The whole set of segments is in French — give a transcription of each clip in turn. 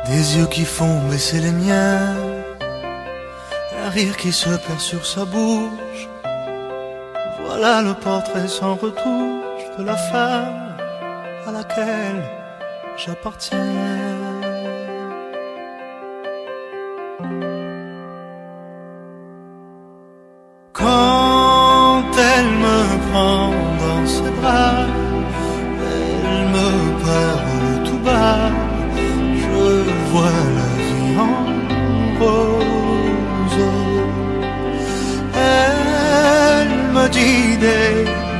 Des yeux qui font baisser les miens, un rire qui se perd sur sa bouche. Voilà le portrait sans retouche de la femme à laquelle j'appartiens. Quand elle me prend dans ses bras, elle me parle tout bas. Je vois la vie en rose. Elle me dit des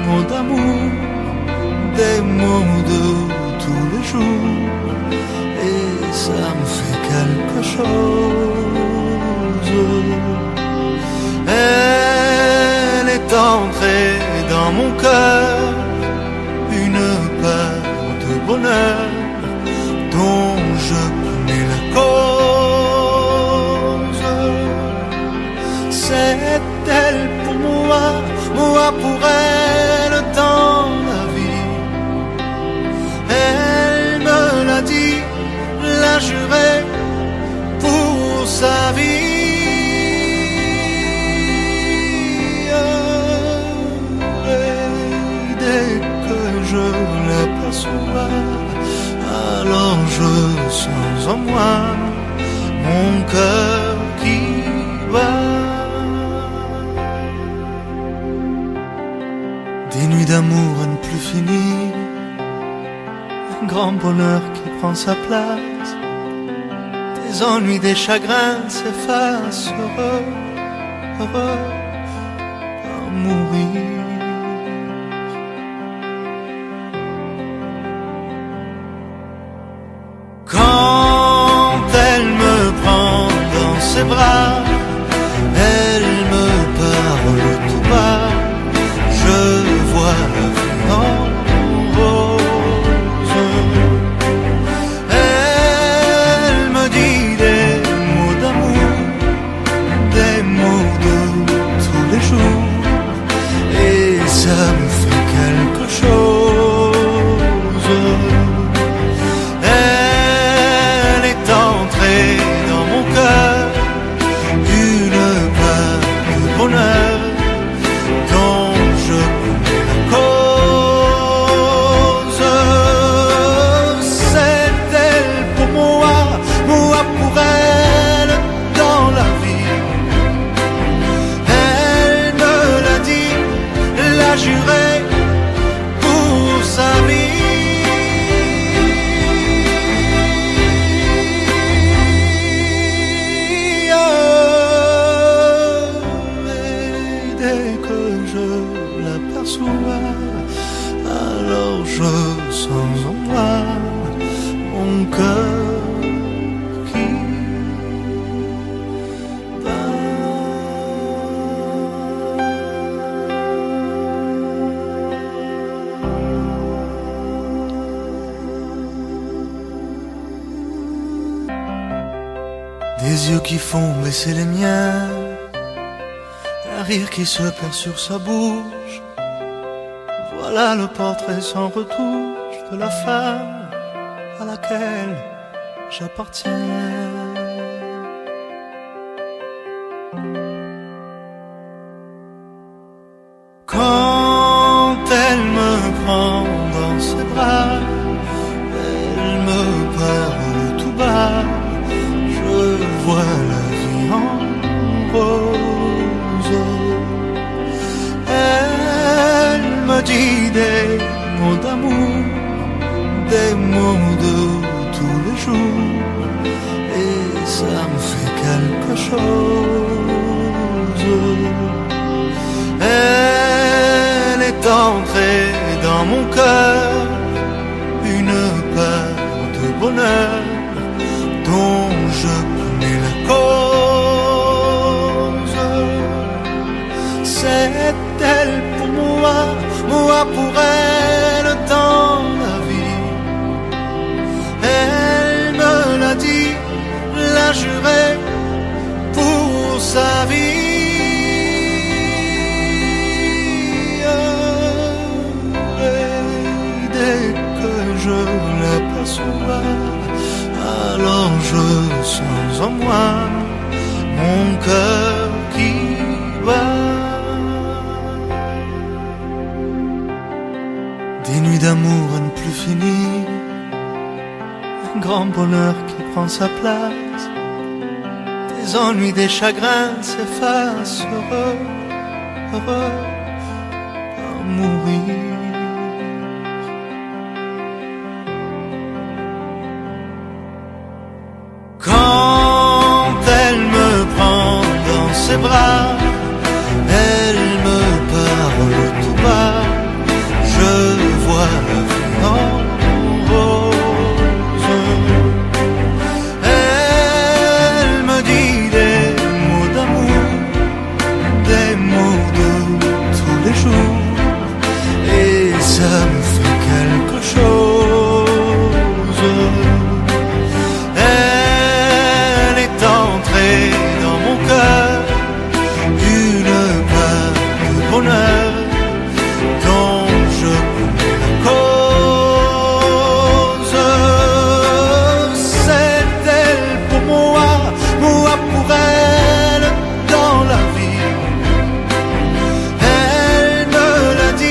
mots d'amour, des mots de tous les jours, et ça me fait quelque chose. Elle est entrée dans mon cœur, une part de bonheur dont je connais la cause. C'est elle pour moi, moi pour elle dans la vie. Elle me l'a dit, l'a juré pour sa vie. Je l'aperçois, alors je sens en moi mon cœur qui bat. Des nuits d'amour à ne plus finir, un grand bonheur qui prend sa place. Des ennuis, des chagrins s'effacent, heureux, heureux à mourir. Quand elle me prend dans ses bras, elle me parle tout bas. Je vois la vie en rose. Elle me dit des mots d'amour, des mots de tous les jours, et ça me fait quelque chose. Dans mon cœur, une part de bonheur dont je connais la cause. C'est elle pour moi, moi pour elle dans la vie. Elle me l'a dit, l'a juré pour sa vie. Alors je sens en moi mon cœur qui bat. Des yeux qui font baisser les miens, un rire qui se perd sur sa bouche. Voilà le portrait sans retouche de la femme à laquelle j'appartiens. Quand elle me prend dans ses bras, elle me parle tout bas. Je vois la vie en rose. Elle me dit des mots d'amour, des mots de tous les jours, et ça me fait quelque chose. Elle est entrée dans mon cœur, une part de bonheur dont je connais la cause. C'est elle pour moi, moi pour elle dans la vie. Elle me l'a dit, l'a juré pour sa vie. Et dès que je l'aperçois, sens en moi mon cœur qui bat. Des nuits d'amour à ne plus finir, un grand bonheur qui prend sa place, des ennuis, des chagrins s'effacent, heureux, heureux à mourir. Quand elle me prend dans ses bras, elle me parle tout bas, je vois la vie en rose. Elle me dit des mots d'amour, des mots de tous les jours, et ça me fait quelque chose.